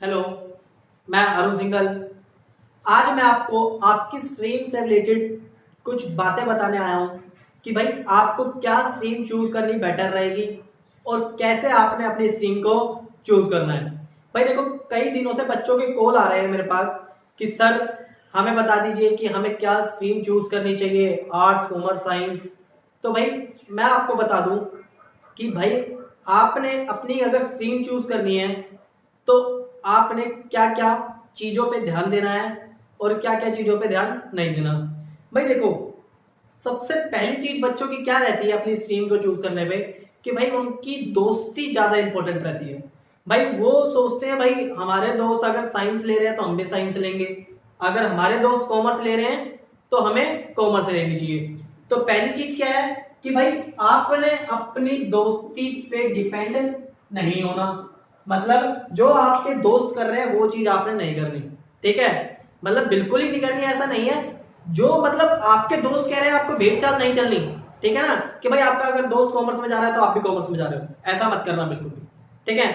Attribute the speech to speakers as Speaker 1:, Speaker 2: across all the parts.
Speaker 1: Hello, मैं अरुण सिंघल। आज मैं आपको आपकी स्ट्रीम से रिलेटेड कुछ बातें बताने आया हूँ कि भाई आपको क्या स्ट्रीम चूज करनी बेटर रहेगी और कैसे आपने अपनी स्ट्रीम को चूज करना है। भाई देखो, कई दिनों से बच्चों के कॉल आ रहे हैं मेरे पास कि सर हमें बता दीजिए कि हमें क्या स्ट्रीम चूज करनी चाहिए, आर्ट्स, कॉमर्स, साइंस। तो भाई मैं आपको बता दूं कि भाई आपने अपनी अगर स्ट्रीम चूज करनी है तो आपने क्या क्या चीजों पे ध्यान देना है और क्या क्या चीजों पे ध्यान नहीं देना। भाई देखो, सबसे पहली चीज बच्चों की क्या रहती है अपनी स्ट्रीम को चूज करने पे कि भाई उनकी दोस्ती ज्यादा इंपॉर्टेंट रहती है। भाई वो सोचते हैं भाई हमारे दोस्त अगर साइंस ले रहे हैं तो हम भी साइंस लेंगे, अगर हमारे दोस्त कॉमर्स ले रहे हैं तो हमें कॉमर्स लेनी चाहिए। तो पहली चीज क्या है कि भाई आपने अपनी दोस्ती पे डिपेंड नहीं होना। मतलब जो आपके दोस्त कर रहे हैं वो चीज आपने नहीं करनी, ठीक है। मतलब बिल्कुल ही नहीं करनी ऐसा नहीं है। जो मतलब आपके दोस्त कह रहे हैं आपको भेड़ चाल नहीं चलनी, ठीक है ना, कि भाई आपका अगर दोस्त कॉमर्स में जा रहा है तो आप भी कॉमर्स में जा रहे हो, ऐसा मत करना बिल्कुल भी, ठीक है।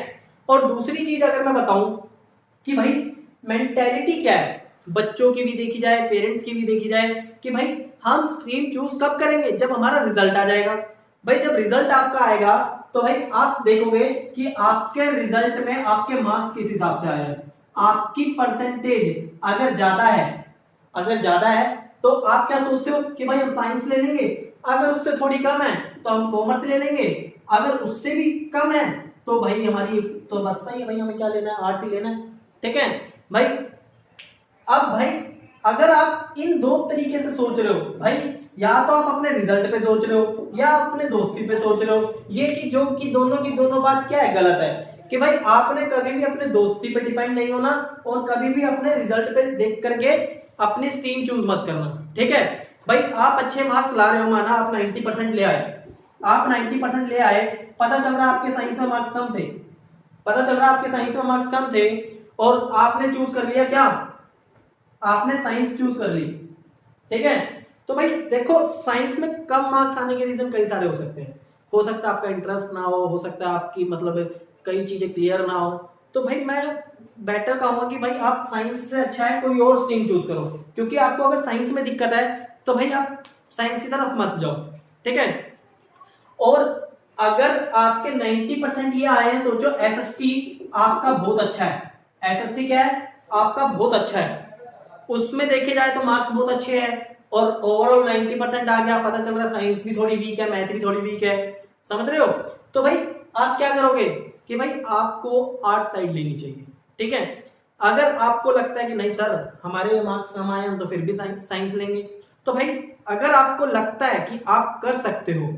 Speaker 1: और दूसरी चीज अगर मैं बताऊं कि भाई मेंटेलिटी क्या है, बच्चों की भी देखी जाए, पेरेंट्स की भी देखी जाए कि भाई हम स्ट्रीम चूज कब करेंगे, जब हमारा रिजल्ट आ जाएगा। भाई जब रिजल्ट आपका आएगा तो भाई आप देखोगे कि आपके रिजल्ट में आपके मार्क्स किस हिसाब से आए हैं। आपकी परसेंटेज अगर ज्यादा है तो आप क्या सोचते हो कि भाई हम साइंस ले लेंगे, अगर उससे थोड़ी कम है तो हम कॉमर्स ले लेंगे, अगर उससे भी कम है तो भाई हमारी तो बस सही है, भाई हमें क्या लेना है, आर्ट्स ही लेना है, ठीक है भाई। अब भाई अगर आप इन दो तरीके से सोच रहे हो, भाई या तो आप अपने रिजल्ट पे सोच रहे हो या अपने दोस्ती पे सोच रहे हो, ये कि जो कि दोनों की दोनों बात क्या है, गलत है। कि भाई आपने कभी भी अपने दोस्ती पे डिपेंड नहीं होना और कभी भी अपने रिजल्ट पे देख करके अपनी स्ट्रीम चूज मत करना, ठीक है। भाई आप अच्छे मार्क्स ला रहे हो, माना आप 90% ले आए, आप 90% ले आए, पता चल रहा है आपके साइंस में मार्क्स कम थे, पता चल रहा है आपके साइंस में मार्क्स कम थे और आपने चूज कर लिया क्या, आपने साइंस चूज कर ली, ठीक है। तो भाई देखो, साइंस में कम मार्क्स आने के रीजन कई सारे हो सकते हैं। हो सकता है आपका इंटरेस्ट ना हो सकता है आपकी मतलब कई चीजें क्लियर ना हो। तो भाई मैं बेटर कहूंगा कि भाई आप साइंस से अच्छा है कोई और स्ट्रीम चूज करो, क्योंकि आपको अगर साइंस में दिक्कत है तो भाई आप साइंस की तरफ मत जाओ, ठीक है। और अगर आपके 90% ये आए हैं, सोचो एसएसटी आपका बहुत अच्छा है, एसएसटी क्या है आपका बहुत अच्छा है, उसमें देखे जाए तो मार्क्स बहुत अच्छे हैं और ओवरऑल 90% आ गया, पता चल रहा है साइंस भी थोड़ी वीक है, मैथ भी थोड़ी वीक है, समझ रहे हो। तो भाई आप क्या करोगे कि भाई आपको आर्ट साइड लेनी चाहिए, ठीक है। अगर आपको लगता है कि नहीं सर हमारे मार्क्स कम आए हम तो फिर भी साइंस लेंगे, तो भाई अगर आपको लगता है कि आप कर सकते हो,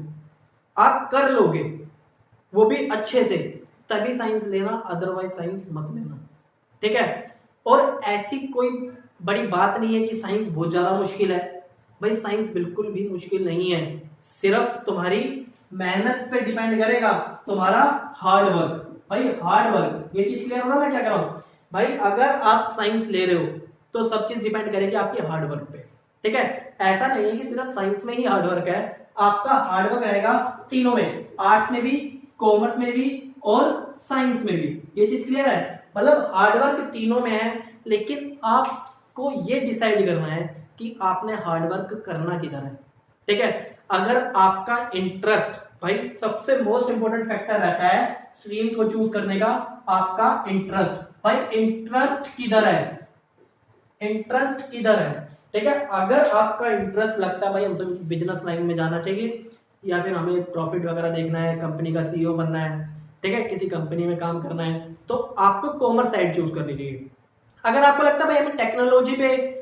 Speaker 1: आप कर लोगे वो भी अच्छे से, तभी साइंस लेना, अदरवाइज साइंस मत लेना, ठीक है। और ऐसी कोई बड़ी बात नहीं है कि साइंस बहुत ज्यादा मुश्किल है। भाई साइंस बिल्कुल भी मुश्किल नहीं है, सिर्फ तुम्हारी मेहनत पे डिपेंड करेगा, तुम्हारा हार्ड वर्क। भाई हार्ड वर्क, ये चीज क्लियर होगा मैं क्या कर रहा हूं। भाई अगर आप साइंस ले रहे हो तो सब चीज डिपेंड करेगी आपके हार्ड वर्क पे, ठीक है। ऐसा नहीं है कि सिर्फ साइंस में ही हार्ड वर्क है, आपका हार्ड वर्क रहेगा तीनों में, आर्ट्स में भी, कॉमर्स में भी और साइंस में भी। ये चीज क्लियर है, मतलब हार्डवर्क तीनों में है, लेकिन आपको ये डिसाइड करना है कि आपने हार्डवर्क करना किधर है, ठीक है। अगर आपका इंटरेस्ट, भाई सबसे मोस्ट इंपोर्टेंट फैक्टर रहता है स्ट्रीम को चूज करने का, आपका इंटरेस्ट। भाई इंटरेस्ट किधर है, इंटरेस्ट किधर है, ठीक है। अगर आपका इंटरेस्ट लगता है भाई हम तो बिजनेस लाइन में जाना चाहिए या फिर हमें प्रॉफिट वगैरह देखना है, कंपनी का सीईओ बनना है, ठीक है, किसी कंपनी में काम करना है, तो आपको कॉमर्स साइड चूज करनी चाहिए। अगर आपको लगता है भाई हमें टेक्नोलॉजी पे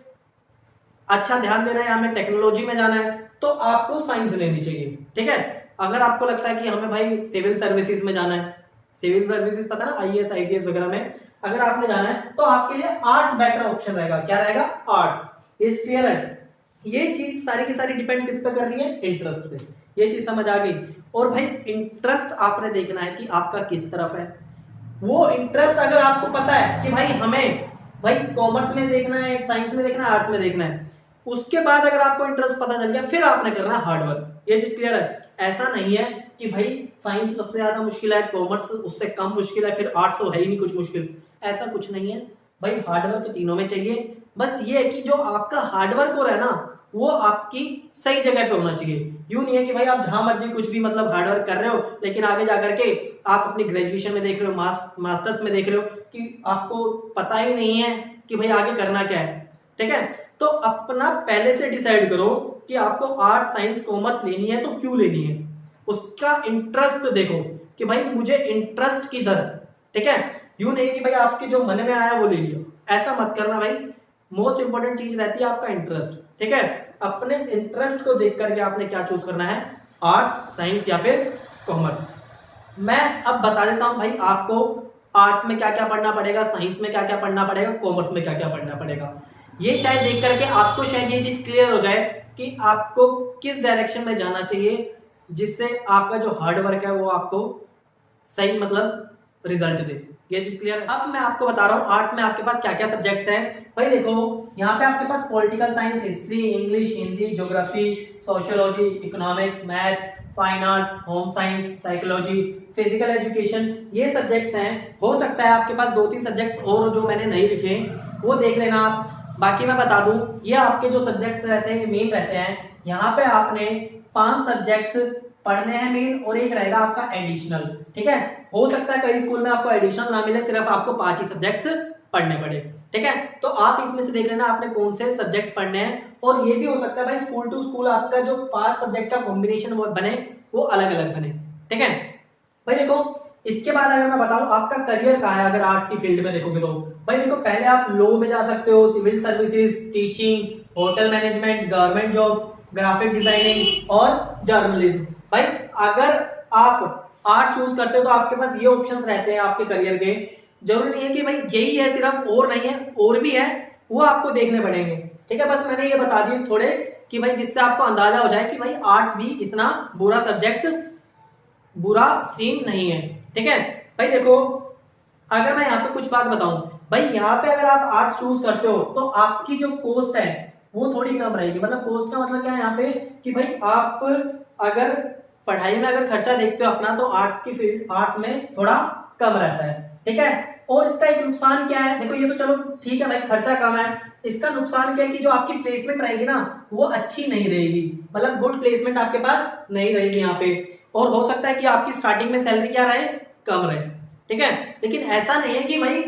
Speaker 1: अच्छा ध्यान देना है, हमें टेक्नोलॉजी में जाना है, तो आपको साइंस लेनी चाहिए, ठीक है। अगर आपको लगता है कि हमें भाई सिविल सर्विसेज में जाना है, सिविल सर्विसेज पता ना, आईएएस आईपीएस वगैरह में अगर आपने जाना है तो आपके लिए आर्ट्स बेटर ऑप्शन रहेगा। क्या रहेगा, आर्ट्स। ये क्लियर है। ये चीज सारी की सारी डिपेंड किस पे कर रही है, इंटरेस्ट पे। ये चीज समझ आ गई। और भाई इंटरेस्ट आपने देखना है कि आपका किस तरफ है। वो इंटरेस्ट अगर आपको पता है कि भाई हमें भाई कॉमर्स में देखना है, साइंस में देखना है, आर्ट्स में देखना है, उसके बाद अगर आपको इंटरेस्ट पता चल गया फिर आपने करना है हार्डवर्क। ये चीज क्लियर है। ऐसा नहीं है कि भाई साइंस सबसे ज्यादा मुश्किल है, कॉमर्स उससे कम मुश्किल है, फिर आर्ट्स तो है ही नहीं कुछ मुश्किल। ऐसा कुछ नहीं है भाई, हार्डवर्क तीनों में चाहिए। बस ये है कि जो आपका हार्डवर्क हो रहा है ना, वो आपकी सही जगह पे होना चाहिए। यूं नहीं है कि भाई आप जहां मर्जी कुछ भी मतलब हार्डवर्क कर रहे हो, लेकिन आगे जाकर के आप अपनी ग्रेजुएशन में देख रहे हो, मास्टर्स में देख रहे हो कि आपको पता ही नहीं है कि भाई आगे करना क्या है। ठीक है, तो अपना पहले से डिसाइड करो कि आपको आर्ट साइंस कॉमर्स लेनी है तो क्यों लेनी है, उसका इंटरेस्ट देखो कि भाई मुझे इंटरेस्ट किधर। ठीक है, यूं नहीं कि भाई आपके जो मन में आया वो ले लियो, ऐसा मत करना भाई। मोस्ट इंपॉर्टेंट चीज रहती है आपका इंटरेस्ट। ठीक है, अपने इंटरेस्ट को देख करके आपने क्या चूज करना है, आर्ट्स, साइंस या फिर कॉमर्स। मैं अब बता देता हूं भाई आपको आर्ट्स में क्या क्या पढ़ना पड़ेगा, साइंस में क्या क्या पढ़ना पड़ेगा, कॉमर्स में क्या क्या पढ़ना पड़ेगा। ये शायद देख करके आपको शायद ये चीज क्लियर हो जाए कि आपको किस डायरेक्शन में जाना चाहिए, जिससे आपका जो हार्ड वर्क है वो आपको सही मतलब रिजल्ट दे। ये चीज क्लियर है। अब मैं आपको बता रहा हूँ आर्ट्स में आपके पास क्या क्या सब्जेक्ट्स हैं। भाई देखो, यहाँ पे आपके पास political science, history, English, Hindi, geography, sociology, economics, math, fine arts, home science, psychology, physical education, ये सब्जेक्ट्स हैं। हो सकता है आपके पास 2-3 सब्जेक्ट्स और जो मैंने नहीं लिखे वो देख लेना आप। बाकी मैं बता दूं, ये आपके जो सब्जेक्ट्स रहते हैं ये मेन रहते हैं। यहाँ पे आपने 5 सब्जेक्ट्स पढ़ने हैं मेन, और एक रहेगा आपका एडिशनल। ठीक है, हो सकता है कई स्कूल में आपको एडिशनल ना मिले, सिर्फ आपको 5 ही सब्जेक्ट्स पढ़ने पड़े। ठीक है, तो आप इसमें से देख लेना आपने कौन से सब्जेक्ट्स पढ़ने हैं। और ये भी हो सकता है भाई स्कूल टू स्कूल आपका जो 5 सब्जेक्ट का कॉम्बिनेशन वो बने, वो अलग अलग बने। ठीक है भाई, देखो इसके बाद अगर मैं बताऊं आपका करियर कहाँ है, अगर आर्ट्स की फील्ड में देखोगे तो भाई देखो, पहले आप लॉ में जा सकते हो, civil services, teaching, hotel management, government jobs, graphic designing और जर्नलिज्म। भाई अगर आप आर्ट चूज करते हो तो आपके पास ये ऑप्शंस रहते हैं आपके करियर के। जरूरी नहीं है कि भाई यही है सिर्फ, और नहीं है, और भी है, वो आपको देखने पड़ेंगे। ठीक है, बस मैंने ये बता दिए थोड़े कि भाई जिससे आपको अंदाजा हो जाए कि भाई आर्ट्स भी इतना बुरा सब्जेक्ट, बुरा स्ट्रीम नहीं है। ठीक है भाई, देखो अगर मैं यहाँ पे कुछ बात बताऊं, भाई यहाँ पे अगर आप आर्ट्स चूज करते हो तो आपकी जो कॉस्ट है वो थोड़ी कम रहेगी। मतलब कॉस्ट का मतलब क्या है यहाँ पे कि भाई आप अगर पढ़ाई में अगर खर्चा देखते हो अपना, तो आर्ट्स की फील्ड, आर्ट्स में थोड़ा कम रहता है। ठीक है, और इसका एक नुकसान क्या है, देखो ये तो चलो ठीक है भाई, खर्चा कम है, इसका नुकसान क्या है कि जो आपकी प्लेसमेंट रहेगी ना वो अच्छी नहीं रहेगी, मतलब गुड प्लेसमेंट आपके पास नहीं रहेगी यहाँ पे। और हो सकता है कि आपकी स्टार्टिंग में सैलरी क्या रहे, कम रहे। ठीक है, लेकिन ऐसा नहीं है कि भाई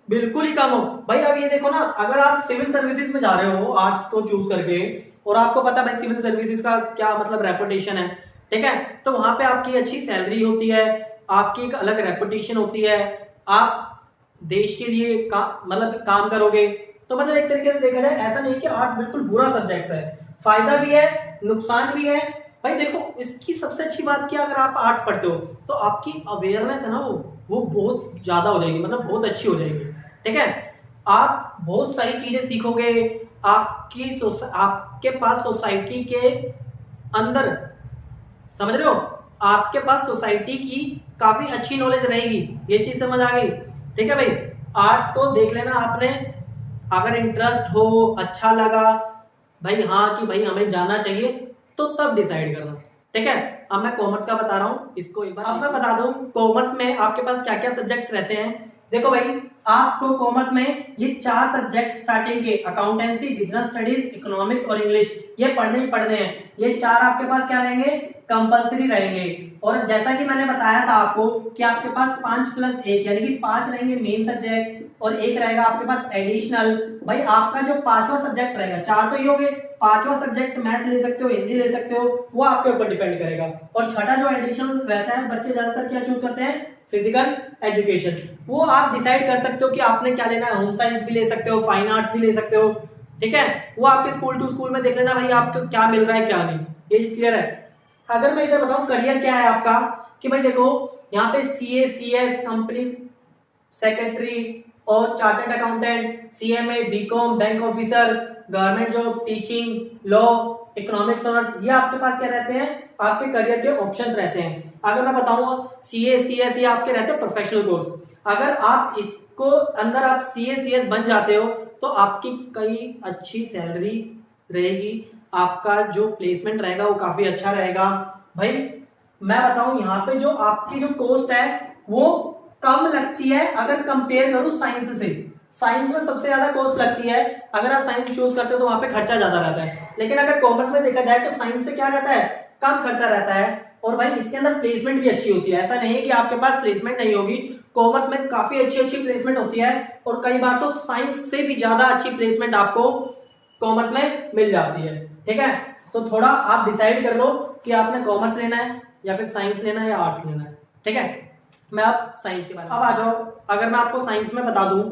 Speaker 1: बिल्कुल ही कम हो। भाई अब ये देखो ना, अगर आप सिविल सर्विसेज में जा रहे हो आर्ट्स को चूज करके, और आपको पता भाई सिविल सर्विसेज का क्या मतलब रेपुटेशन है, ठीक है, तो वहां पे आपकी अच्छी सैलरी होती है, आपकी एक अलग रेपुटेशन होती है, आप देश के लिए मतलब काम करोगे। तो मतलब एक तरीके से देखा जाए ऐसा नहीं कि आर्ट्स बिल्कुल बुरा सब्जेक्ट है, फायदा भी है, नुकसान भी है। भाई देखो इसकी सबसे अच्छी बात क्या, अगर आप आर्ट्स पढ़ते हो तो आपकी अवेयरनेस है ना वो बहुत ज्यादा हो जाएगी, मतलब बहुत अच्छी हो जाएगी। ठीक है, आप बहुत सारी चीजें सीखोगे, आपके पास सोसाइटी के अंदर, समझ रहे हो, आपके पास सोसाइटी की काफी अच्छी नॉलेज रहेगी। ये चीज समझ आ गई। ठीक है भाई, आर्ट्स को देख लेना आपने, अगर इंटरेस्ट हो, अच्छा लगा भाई, हाँ कि भाई हमें जाना चाहिए, तो तब डिसाइड करना। ठीक है, अब मैं कॉमर्स का बता रहा हूँ, इसको एक बार अब मैं बता दूं कॉमर्स में आपके पास क्या क्या सब्जेक्ट्स रहते हैं। देखो भाई, आपको कॉमर्स में ये 4 सब्जेक्ट स्टार्टिंग के, अकाउंटेंसी, बिजनेस स्टडीज, इकोनॉमिक्स और इंग्लिश, ये पढ़ने ही पढ़ने हैं। ये 4 आपके पास क्या रहेंगे, कंपलसरी रहेंगे। और जैसा कि मैंने बताया था आपको कि आपके पास 5+1 यानी कि 5 रहेंगे मेन सब्जेक्ट, और एक रहेगा आपके पास एडिशनल। भाई आपका जो 5वां सब्जेक्ट रहेगा, 4 तो ये हो गए, 5वां सब्जेक्ट मैथ ले सकते हो, हिंदी ले सकते हो, वो आपके ऊपर डिपेंड करेगा। और छठा जो एडिशनल रहता है, बच्चे ज्यादातर क्या चूज करते हैं, फिजिकल एजुकेशन, वो आप डिसाइड कर सकते हो कि आपने क्या लेना है, होम साइंस भी ले सकते हो, फाइन आर्ट्स भी ले सकते हो। ठीक है, वो आपके स्कूल टू स्कूल में देख लेना भाई आपको क्या मिल रहा है क्या नहीं, ये क्लियर है। अगर मैं इधर बताऊं करियर क्या है आपका, कि भाई देखो यहाँ पे सीए, सीएस, कंपनी सेक्रेटरी और chartered accountant, CMA, BCom, bank officer, government job, teaching, law, economics honours, ये आपके पास क्या रहते हैं, आपके करियर के ऑप्शंस रहते हैं। अगर मैं बताऊं सीए, सीएस, ये आपके रहते हैं प्रोफेशनल कोर्स। अगर आप इसको अंदर आप सीए, सीएस बन जाते हो तो आपकी कई अच्छी सैलरी रहेगी, आपका जो प्लेसमेंट रहेगा वो काफी अच्छा रहेगा। भाई मैं बताऊं यहाँ पे जो आपकी जो कॉस्ट है वो कम लगती है अगर कंपेयर करूं साइंस से। साइंस में सबसे ज्यादा कॉस्ट लगती है, अगर आप साइंस चूज करते हो तो वहां पे खर्चा ज्यादा रहता है। लेकिन अगर कॉमर्स में देखा जाए तो साइंस से क्या रहता है, कम खर्चा रहता है। और भाई इसके अंदर प्लेसमेंट भी अच्छी होती है, ऐसा नहीं है कि आपके पास प्लेसमेंट नहीं होगी। कॉमर्स में काफी अच्छी अच्छी प्लेसमेंट होती है, और कई बार तो साइंस से भी ज्यादा अच्छी प्लेसमेंट आपको कॉमर्स में मिल जाती है। ठीक है, तो थोड़ा आप डिसाइड कर लो कि आपने कॉमर्स लेना है या फिर साइंस लेना है या आर्ट्स लेना है। ठीक है, मैं आप साइंस के बारे में अब आ जाओ। अगर मैं आपको साइंस में बता दूं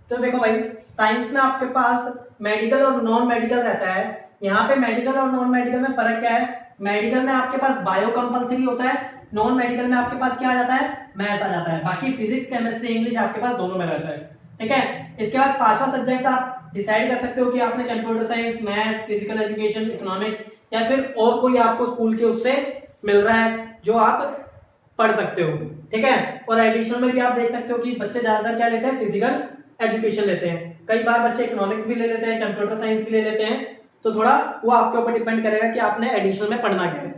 Speaker 1: तो देखो भाई, साइंस में आपके पास मेडिकल और नॉन मेडिकल रहता है। यहाँ पे मेडिकल और नॉन मेडिकल में फर्क क्या है, मेडिकल में आपके पास बायो कंपल्सरी होता है, नॉन मेडिकल में आपके पास क्या आ जाता है, मैथ आ जाता है। बाकी फिजिक्स केमिस्ट्री इंग्लिश आपके पास दोनों में रहता है। ठीक है, इसके बाद पांचवा सब्जेक्ट आप डिसाइड कर सकते हो कि आपने computer science, maths, physical education, economics या फिर और कोई आपको स्कूल के उससे मिल रहा है जो आप पढ़ सकते हो। ठीक है, और एडिशनल में भी आप देख सकते हो कि बच्चे ज्यादातर क्या लेते हैं, फिजिकल एजुकेशन लेते हैं। कई बार बच्चे इकोनॉमिक्स भी ले लेते हैं, कंप्यूटर साइंस भी ले लेते हैं। तो थोड़ा वो आपके ऊपर डिपेंड करेगा कि आपने एडिशनल में पढ़ना क्या है।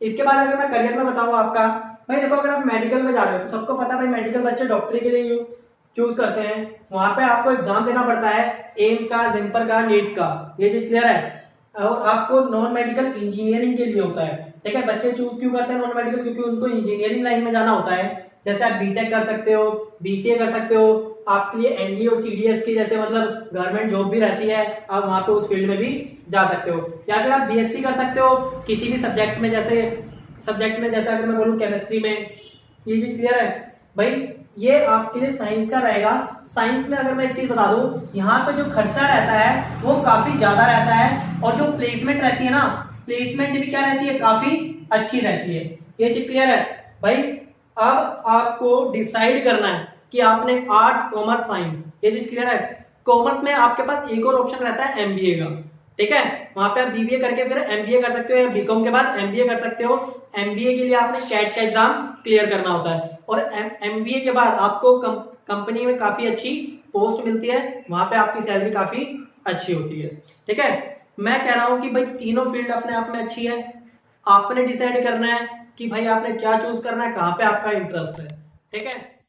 Speaker 1: इसके बाद अगर मैं करियर में बताऊं आपका, भाई देखो अगर आप मेडिकल में जा रहे हो तो सबको पता है भाई मेडिकल बच्चे डॉक्टरी के लिए चूज करते हैं। वहां पे आपको एग्जाम देना पड़ता है, एम्स का, जिम्पर का, नीट का, ये चीज क्लियर है। और आपको नॉन मेडिकल इंजीनियरिंग के लिए होता है। ठीक है, बच्चे चूज क्यों करते हैं नॉन मेडिकल, क्योंकि उनको इंजीनियरिंग लाइन में जाना होता है। जैसे आप बीटेक कर सकते हो, बीसीए कर सकते हो, आपके लिए एनडीए और सीडीएस की जैसे मतलब गवर्नमेंट जॉब भी रहती है, आप वहां पे उस फील्ड में भी जा सकते हो। या फिर आप बीएससी कर सकते हो किसी भी सब्जेक्ट में, जैसे अगर मैं बोलूँ केमिस्ट्री में। ये चीज क्लियर है भाई, ये आपके लिए साइंस का रहेगा। साइंस में अगर मैं एक चीज बता दूं, यहाँ पे जो खर्चा रहता है वो काफी ज्यादा रहता है, और जो प्लेसमेंट रहती है ना, प्लेसमेंट भी क्या रहती है, काफी अच्छी रहती है। ये चीज क्लियर है भाई। अब आपको डिसाइड करना है कि आपने आर्ट्स, कॉमर्स, साइंस, ये चीज क्लियर है। कॉमर्स में आपके पास एक और ऑप्शन रहता है एमबीए का। ठीक है, वहां पे आप बीबीए करके फिर एमबीए कर सकते हो, या बीकॉम के बाद एमबीए कर सकते हो। एमबीए के लिए आपने कैट का एग्जाम क्लियर करना होता है, और एमबीए के बाद आपको कंपनी में काफी अच्छी पोस्ट मिलती है, वहां पे आपकी सैलरी काफी अच्छी होती है। ठीक है, मैं कह रहा हूं कि भाई तीनों फील्ड अपने आप में अच्छी है। आपने डिसाइड करना है कि भाई आपने क्या चूज करना है, कहाँ पे आपका इंटरेस्ट है। ठीक है।